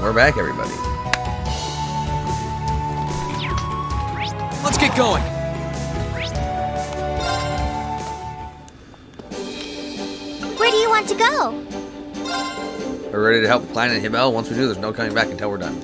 we're back, everybody. Let's get going. Where do you want to go? We're ready to help Klein and Hibel. Once we do, there's no coming back until we're done.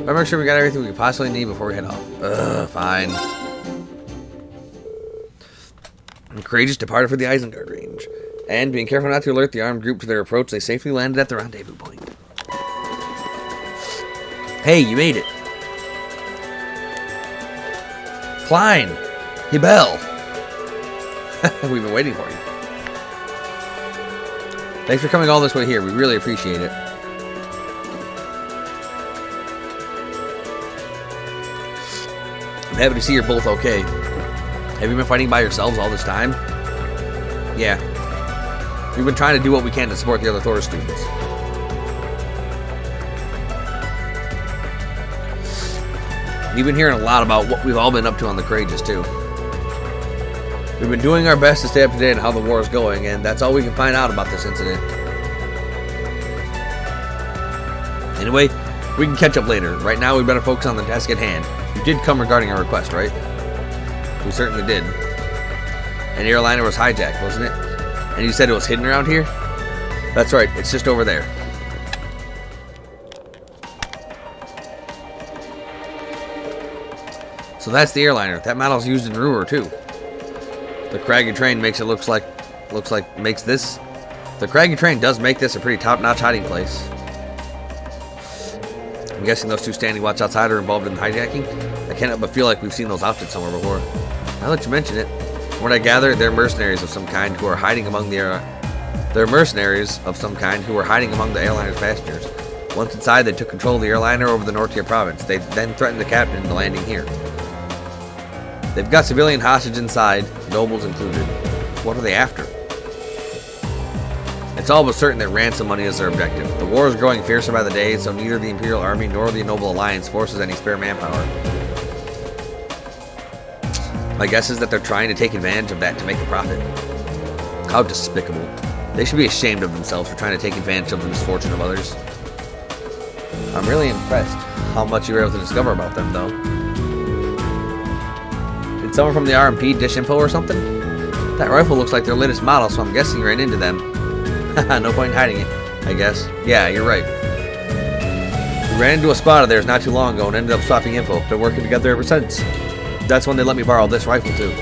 Better make sure we got everything we could possibly need before we head off. Fine. The Courageous departed for the Isengard range, and being careful not to alert the armed group to their approach, they safely landed at the rendezvous point. Hey, you made it. Klein! Hibel! We've been waiting for you. Thanks for coming all this way here. We really appreciate it. I'm happy to see you're both okay. Have you been fighting by yourselves all this time? Yeah. We've been trying to do what we can to support the other Thor students. We've been hearing a lot about what we've all been up to on the Courageous, too. We've been doing our best to stay up to date on how the war is going, and that's all we can find out about this incident. Anyway, we can catch up later. Right now, we better focus on the task at hand. You did come regarding our request, right? We certainly did. An airliner was hijacked, wasn't it? And you said it was hidden around here? That's right, it's just over there. So that's the airliner. That model's used in Ruhr too. The Craggy train makes it the Craggy train does make this a pretty top-notch hiding place. I'm guessing those two standing watch outside are involved in the hijacking. I can't help but feel like we've seen those outfits somewhere before. Now that you mention it, from what I gather, they're mercenaries of some kind who are hiding among the airliner's passengers. Once inside, they took control of the airliner over the Nortia province. They then threatened the captain into landing here. They've got civilian hostages inside, nobles included. What are they after? It's all but certain that ransom money is their objective. The war is growing fiercer by the day, so neither the Imperial Army nor the Noble Alliance forces any spare manpower. My guess is that they're trying to take advantage of that to make a profit. How despicable. They should be ashamed of themselves for trying to take advantage of the misfortune of others. I'm really impressed how much you were able to discover about them, though. Did someone from the RMP dish info or something? That rifle looks like their latest model, so I'm guessing you ran into them. Haha, no point in hiding it, I guess. Yeah, you're right. We ran into a spot of theirs not too long ago and ended up swapping info. Been working together ever since. That's when they let me borrow this rifle, too.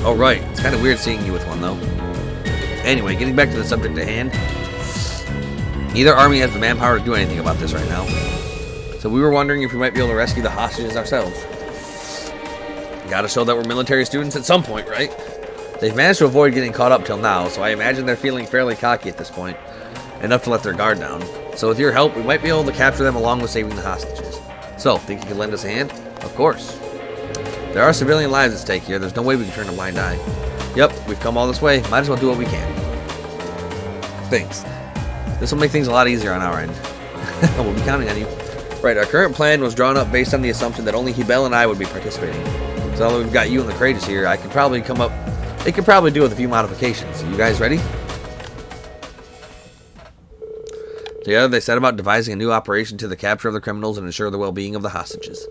Oh, right. It's kind of weird seeing you with one, though. Anyway, getting back to the subject at hand. Neither army has the manpower to do anything about this right now. So we were wondering if we might be able to rescue the hostages ourselves. Gotta show that we're military students at some point, right? They've managed to avoid getting caught up till now, so I imagine they're feeling fairly cocky at this point. Enough to let their guard down. So with your help, we might be able to capture them along with saving the hostages. So, think you can lend us a hand? Of course. There are civilian lives at stake here. There's no way we can turn a blind eye. Yep, we've come all this way. Might as well do what we can. Thanks. This will make things a lot easier on our end. We'll be counting on you. Right, our current plan was drawn up based on the assumption that only Hibel and I would be participating. So now that we've got you and the Courageous here, I could probably come up... They could probably do with a few modifications. You guys ready? Together, they set about devising a new operation to the capture of the criminals and ensure the well-being of the hostages.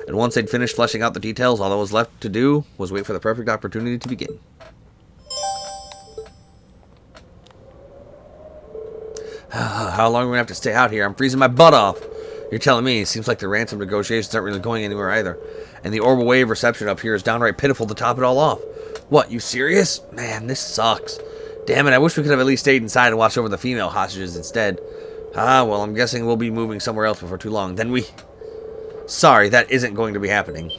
And once they'd finished fleshing out the details, all that was left to do was wait for the perfect opportunity to begin. How long are we going to have to stay out here? I'm freezing my butt off. You're telling me. It seems like the ransom negotiations aren't really going anywhere either. And the Orbital Wave reception up here is downright pitiful to top it all off. What, you serious? Man, this sucks. Damn it, I wish we could have at least stayed inside and watched over the female hostages instead. Well, I'm guessing we'll be moving somewhere else before too long. Then we... Sorry, that isn't going to be happening.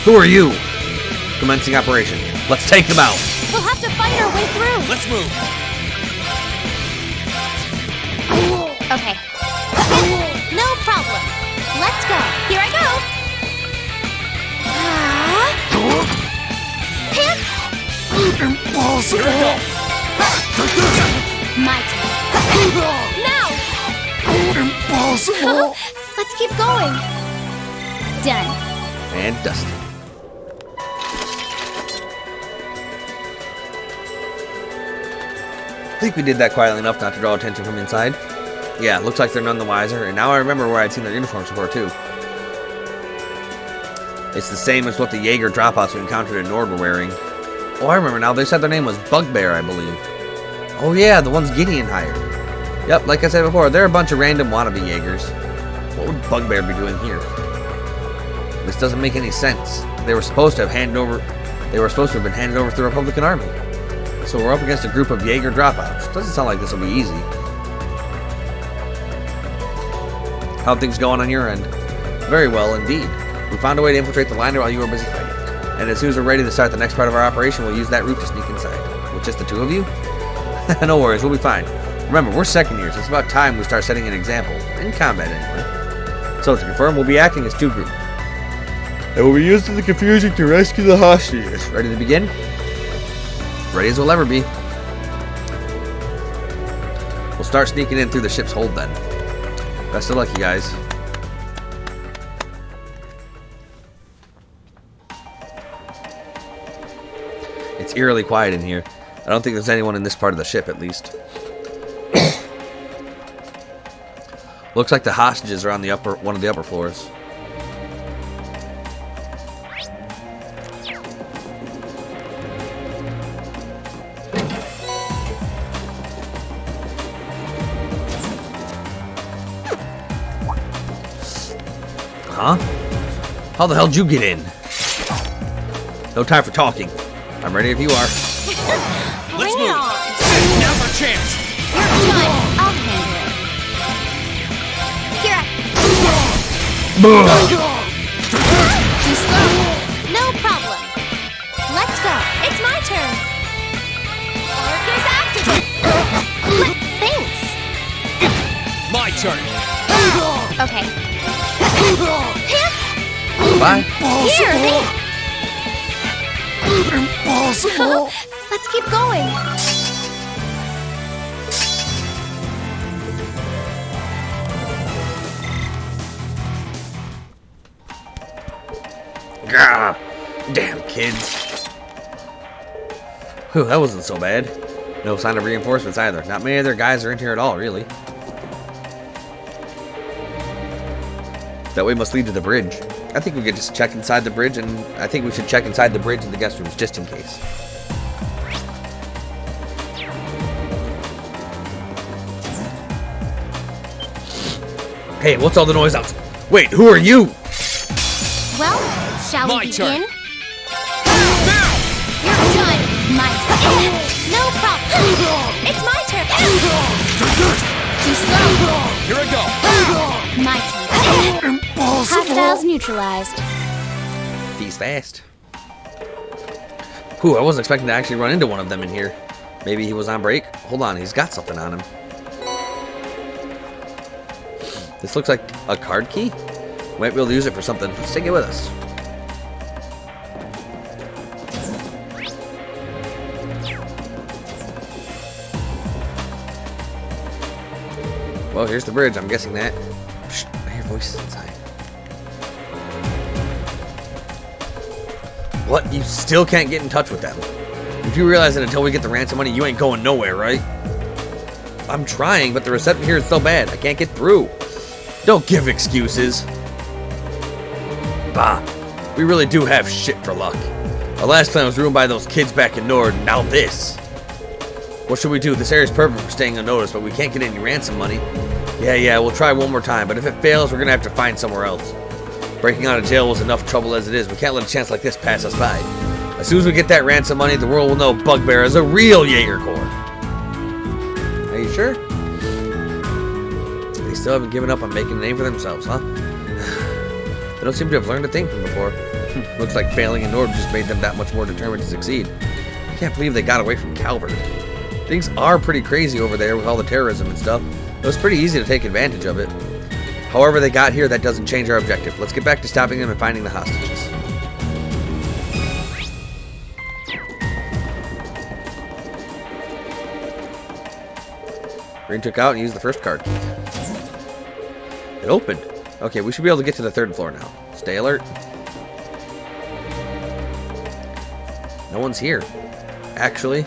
Who are you? Commencing operation. Let's take them out. We'll have to fight our way through. Let's move. Okay. No problem. Let's go. Here I go. Impossible! My turn. Now! Impossible! Let's keep going. Done. And dusted. I think we did that quietly enough not to draw attention from inside. Yeah, looks like they're none the wiser, and now I remember where I'd seen their uniforms before, too. It's the same as what the Jaeger dropouts we encountered in Nord were wearing. Oh, I remember now. They said their name was Bugbear, I believe. Oh, yeah, the ones Gideon hired. Yep, like I said before, they're a bunch of random wannabe Jaegers. What would Bugbear be doing here? This doesn't make any sense. They were supposed to have been handed over to the Republican Army. So we're up against a group of Jaeger dropouts. Doesn't sound like this will be easy. How are things going on your end? Very well, indeed. We found a way to infiltrate the liner while you were busy fighting. And as soon as we're ready to start the next part of our operation, we'll use that route to sneak inside. With just the two of you? No worries, we'll be fine. Remember, we're second years. It's about time we start setting an example. In combat, anyway. So, to confirm, we'll be acting as two groups. And we'll be using the confusion to rescue the hostages. Ready to begin? Ready as we'll ever be. We'll start sneaking in through the ship's hold then. Best of luck, you guys. It's eerily quiet in here. I don't think there's anyone in this part of the ship, at least. Looks like the hostages are on the one of the upper floors. Huh? How the hell did you get in? No time for talking. I'm ready if you are. Let's move. Now's our chance. You're done. I'll handle it. Here. Too slow. No problem. Let's go. It's my turn. Arc is activated. Thanks. My turn. Okay. Bye. Here, thanks. Impossible. Let's keep going. Gah! Damn kids. Whew, that wasn't so bad. No sign of reinforcements either. Not many other guys are in here at all, really. That way must lead to the bridge. I think we could just check inside the bridge, and I think we should check inside the bridge and the guest rooms just in case. Hey, what's all the noise out? Wait, who are you? Well, shall My we turn. begin? You're done. My turn. No problem. It's my turn. Too slow. Here I go. My turn. Impossible. Hostiles neutralized. He's fast. Whew, I wasn't expecting to actually run into one of them in here. Maybe he was on break? Hold on, he's got something on him. This looks like a card key? Might be able to use it for something. Let's take it with us. Well, here's the bridge. I'm guessing that. Shh, I hear voices inside. What? You still can't get in touch with them? If you realize that until we get the ransom money, you ain't going nowhere, right? I'm trying, but the reception here is so bad. I can't get through. Don't give excuses. Bah, we really do have shit for luck. Our last plan was ruined by those kids back in Nord, now this. What should we do? This area's perfect for staying unnoticed, but we can't get any ransom money. Yeah, we'll try one more time, but if it fails, we're gonna have to find somewhere else. Breaking out of jail was enough trouble as it is. We can't let a chance like this pass us by. As soon as we get that ransom money, the world will know Bugbear is a real Jaeger Corps. Are you sure? They still haven't given up on making a name for themselves, huh? They don't seem to have learned a thing from before. Looks like failing in Nord just made them that much more determined to succeed. I can't believe they got away from Calvert. Things are pretty crazy over there with all the terrorism and stuff. It was pretty easy to take advantage of it. However they got here, that doesn't change our objective. Let's get back to stopping them and finding the hostages. Green took out and used the first card key. It opened. Okay, we should be able to get to the third floor now. Stay alert. No one's here. Actually.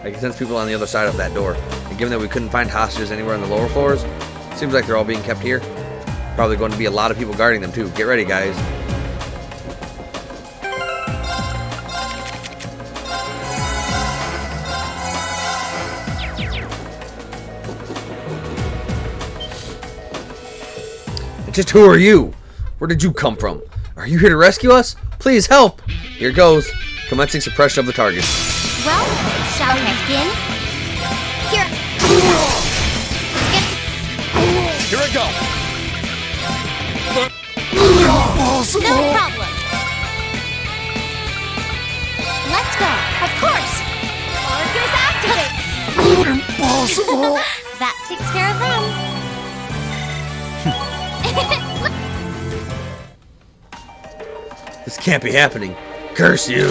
I can sense people on the other side of that door. And given that we couldn't find hostages anywhere on the lower floors, seems like they're all being kept here. Probably going to be a lot of people guarding them too. Get ready, guys. Just who are you? Where did you come from? Are you here to rescue us? Please help! Here goes. Commencing suppression of the target. Well, shall we begin? Here. Here I go. No problem. Let's go. Of course. Argus activate. Impossible. That takes care of them. This can't be happening. Curse you!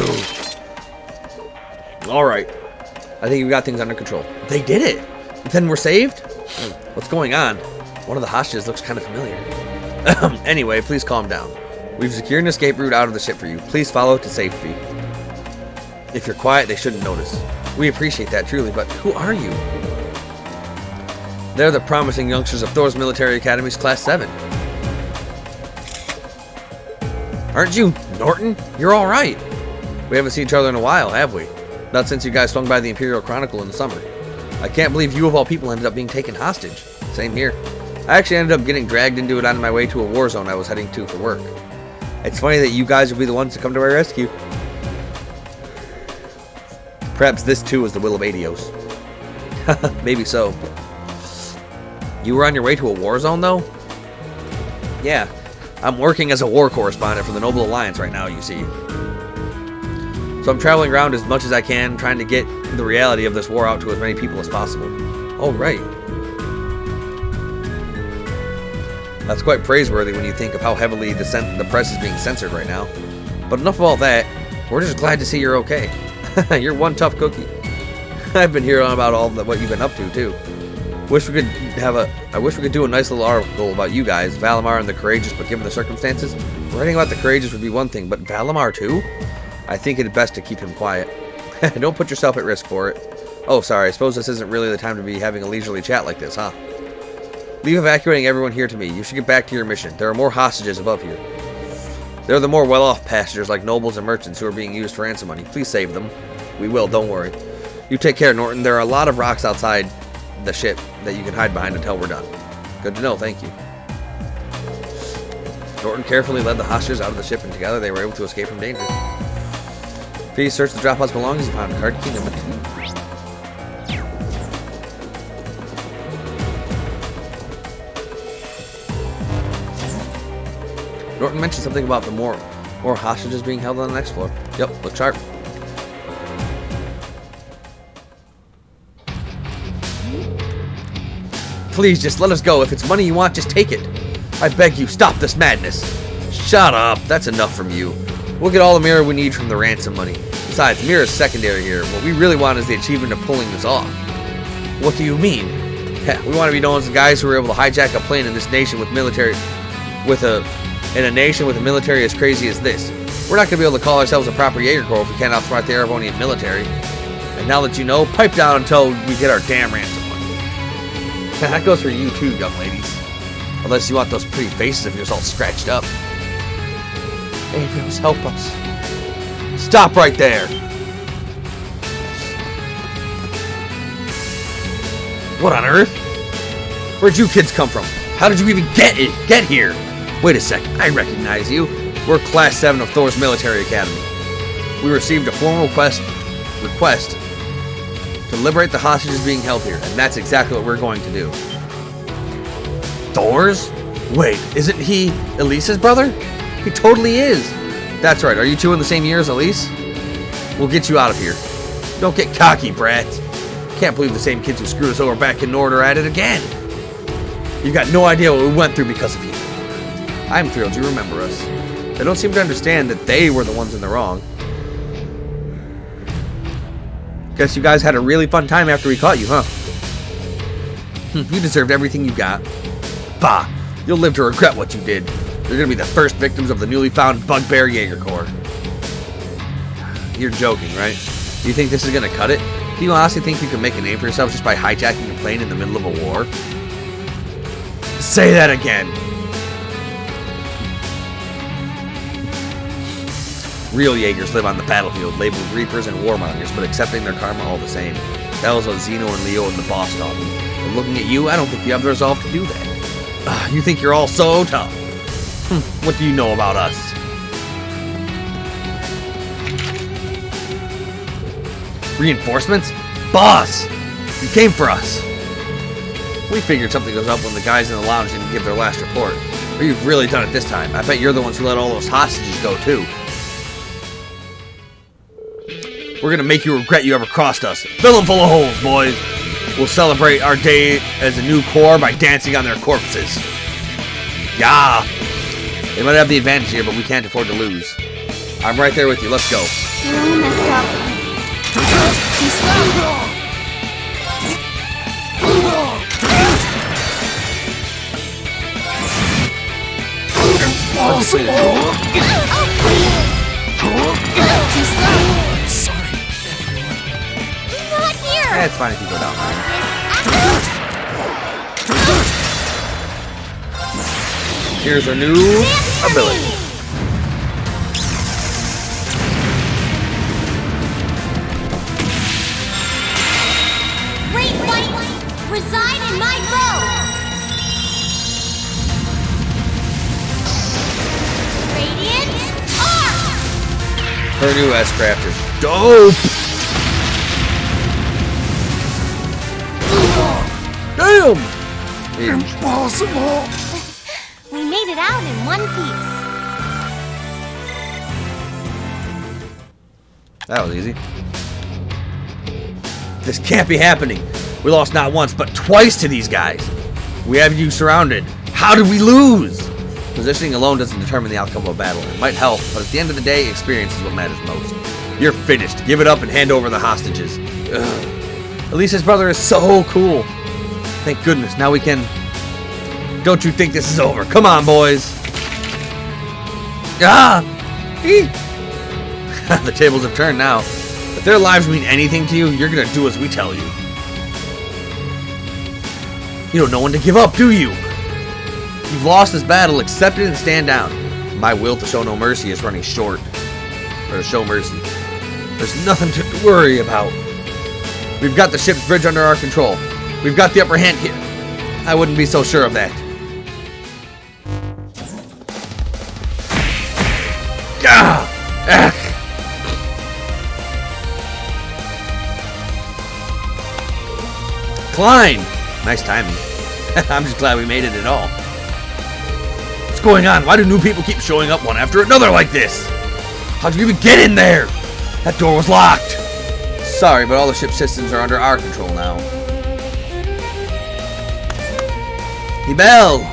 Alright. I think we got things under control. They did it! Then we're saved? What's going on? One of the hostages looks kind of familiar. Anyway, please calm down. We've secured an escape route out of the ship for you. Please follow it to safety. If you're quiet, they shouldn't notice. We appreciate that truly, but who are you? They're the promising youngsters of Thor's Military Academy's Class 7. Aren't you Norton? You're alright. We haven't seen each other in a while, have we? Not since you guys swung by the Imperial Chronicle in the summer. I can't believe you of all people ended up being taken hostage. Same here. I actually ended up getting dragged into it on my way to a war zone I was heading to for work. It's funny that you guys would be the ones to come to my rescue. Perhaps this too is the will of Adios. Maybe so. You were on your way to a war zone though? Yeah. I'm working as a war correspondent for the Noble Alliance right now, you see. So I'm traveling around as much as I can, trying to get the reality of this war out to as many people as possible. Oh, right. That's quite praiseworthy when you think of how heavily the press is being censored right now. But enough of all that. We're just glad to see you're okay. You're one tough cookie. I've been hearing about all what you've been up to, too. I wish we could do a nice little article about you guys, Valimar and the Courageous, but given the circumstances, writing about the Courageous would be one thing, but Valimar too? I think it's best to keep him quiet. Don't put yourself at risk for it. Oh, sorry, I suppose this isn't really the time to be having a leisurely chat like this, huh? Leave evacuating everyone here to me. You should get back to your mission. There are more hostages above here. They're the more well-off passengers like nobles and merchants who are being used for ransom money. Please save them. We will, don't worry. You take care, Norton. There are a lot of rocks outside the ship that you can hide behind until we're done. Good to know, thank you. Norton carefully led the hostages out of the ship, and together they were able to escape from danger. Please search the drop house belongings and find card key number 2. Norton mentioned something about the more hostages being held on the next floor. Yep, look sharp. Please, just let us go. If it's money you want, just take it. I beg you, stop this madness. Shut up. That's enough from you. We'll get all the mirror we need from the ransom money. Besides, mirror is secondary here. What we really want is the achievement of pulling this off. What do you mean? We want to be known as the guys who were able to hijack a plane in this nation with military, in a nation with a military as crazy as this. We're not going to be able to call ourselves a proper Jaeger Corps if we can't outsmart the Erebonian military. And now that you know, pipe down until we get our damn ransom money. That goes for you too, young ladies. Unless you want those pretty faces of yours all scratched up. Abrams, help us. Stop right there! What on earth? Where'd you kids come from? How did you even get here? Wait a sec, I recognize you. We're Class 7 of Thor's Military Academy. We received a formal request to liberate the hostages being held here, and that's exactly what we're going to do. Thor's? Wait, isn't he Elise's brother? He totally is. That's right, are you two in the same year as Elise? We'll get you out of here. Don't get cocky, brat. Can't believe the same kids who screwed us over back in Nord are at it again. You got no idea what we went through because of you. I'm thrilled you remember us. They don't seem to understand that they were the ones in the wrong. Guess you guys had a really fun time after we caught you, huh? You deserved everything you got. Bah! You'll live to regret what you did. You're gonna be the first victims of the newly found Bugbear Jaeger Corps. You're joking, right? Do you think this is gonna cut it? Do you honestly think you can make a name for yourself just by hijacking a plane in the middle of a war? Say that again! Real Jaegers live on the battlefield, labeled Reapers and Warmongers, but accepting their karma all the same. That was what Zeno and Leo and the boss taught me. But looking at you, I don't think you have the resolve to do that. You think you're all so tough. What do you know about us? Reinforcements? Boss! You came for us! We figured something goes up when the guys in the lounge didn't give their last report. Or you've really done it this time. I bet you're the ones who let all those hostages go, too. We're gonna make you regret you ever crossed us. Fill them full of holes, boys! We'll celebrate our day as a new corps by dancing on their corpses. Yeah! They might have the advantage here, but we can't afford to lose. I'm right there with you. Let's go. You really messed up. Too slow. Impossible! Oh, please! Too slow. Sorry, everyone. Not here! It's fine if you go down. Here's a new ability. Great light, reside in my bow. Radiant arc. Her new S-Craft is dope! Damn! Impossible! We made it out in one piece. That was easy. This can't be happening. We lost not once, but twice to these guys. We have you surrounded. How did we lose? Positioning alone doesn't determine the outcome of a battle. It might help, but at the end of the day, experience is what matters most. You're finished. Give it up and hand over the hostages. Ugh. Elisa's brother is so cool. Thank goodness. Now we can... Don't you think this is over? Come on, boys. Ah! Eek. The tables have turned now. If their lives mean anything to you, you're gonna do as we tell you. You don't know when to give up, do you? You've lost this battle, accept it and stand down. My will to show no mercy is running short. Or to show mercy. There's nothing to worry about. We've got the ship's bridge under our control. We've got the upper hand here. I wouldn't be so sure of that. Ah! Ah! Klein! Nice timing. I'm just glad we made it at all. What's going on? Why do new people keep showing up one after another like this? How'd you even get in there? That door was locked. Sorry, but all the ship systems are under our control now. Hebel!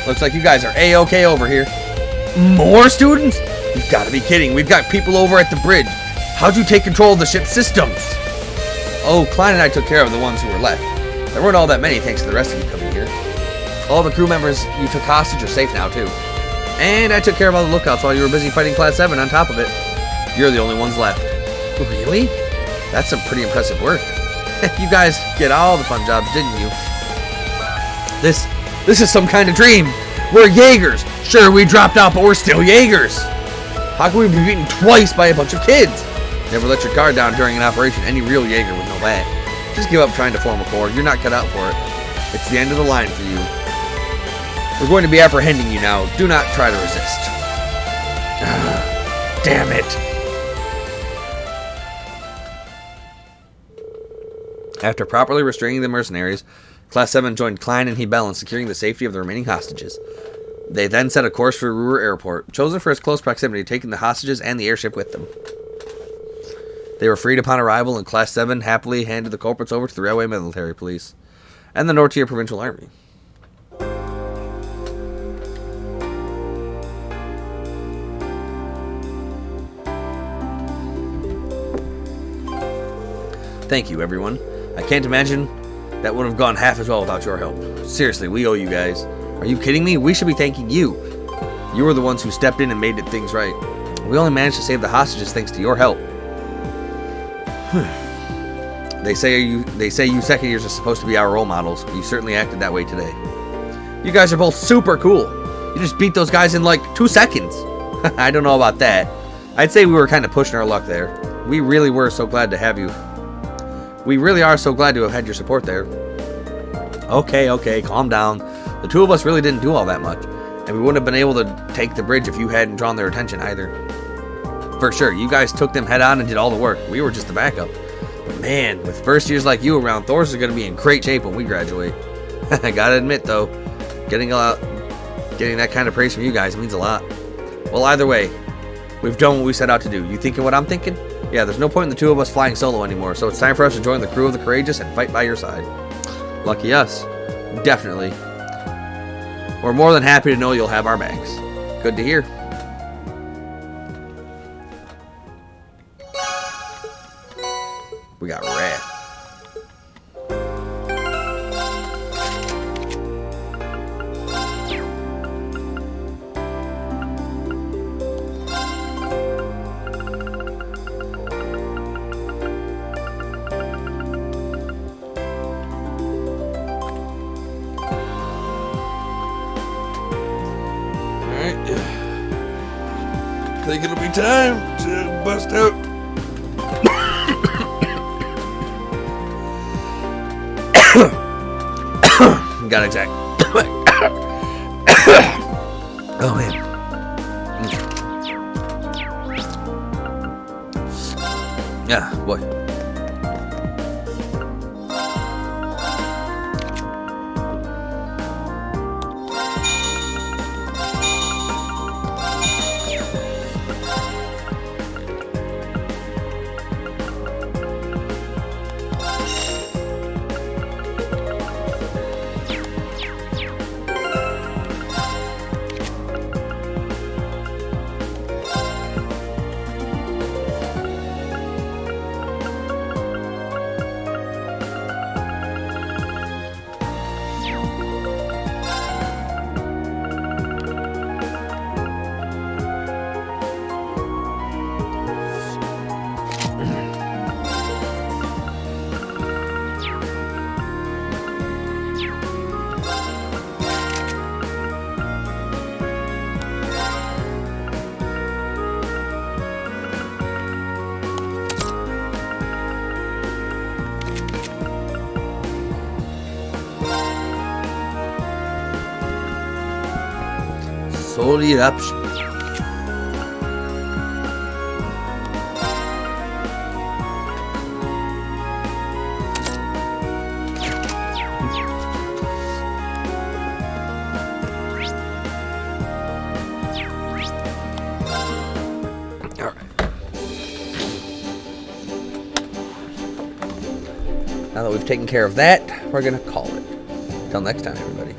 Looks like you guys are A-okay over here. More students? You've got to be kidding. We've got people over at the bridge. How'd you take control of the ship's systems? Oh, Klein and I took care of the ones who were left. There weren't all that many thanks to the rest of you coming here. All the crew members you took hostage are safe now, too. And I took care of all the lookouts while you were busy fighting Class 7 on top of it. You're the only ones left. Really? That's some pretty impressive work. You guys get all the fun jobs, didn't you? This is some kind of dream. We're Jaegers. Sure, we dropped out, but we're still Jaegers. How can we be beaten twice by a bunch of kids? Never let your guard down during an operation. Any real Jaeger would know that. Just give up trying to form a corps. You're not cut out for it. It's the end of the line for you. We're going to be apprehending you now. Do not try to resist. Damn it. After properly restraining the mercenaries, Class 7 joined Klein and Hebel in securing the safety of the remaining hostages. They then set a course for Ruhr Airport, chosen for its close proximity, taking the hostages and the airship with them. They were freed upon arrival, and Class 7 happily handed the culprits over to the Railway Military Police and the Nortier Provincial Army. Thank you, everyone. I can't imagine that would have gone half as well without your help. Seriously, we owe you guys. Are you kidding me? We should be thanking you. You were the ones who stepped in and made things right. We only managed to save the hostages thanks to your help. They say you second years are supposed to be our role models. You certainly acted that way today. You guys are both super cool. You just beat those guys in like 2 seconds. I don't know about that. I'd say we were kind of pushing our luck there. We really were so glad to have you. We really are so glad to have had your support there. Okay, calm down. The two of us really didn't do all that much. And we wouldn't have been able to take the bridge if you hadn't drawn their attention either. For sure, you guys took them head on and did all the work. We were just the backup. But man, with first years like you around, Thor's is going to be in great shape when we graduate. I gotta admit though, getting that kind of praise from you guys means a lot. Well, either way, we've done what we set out to do. You thinking what I'm thinking? Yeah, there's no point in the two of us flying solo anymore, so it's time for us to join the crew of the Courageous and fight by your side. Lucky us. Definitely. We're more than happy to know you'll have our backs. Good to hear. We got Wrath. Think it'll be time to bust out. Got exact. Oh man. Yeah, boy. Soul Eruption. Alright. Now that we've taken care of that, we're gonna call it. Till next time, everybody.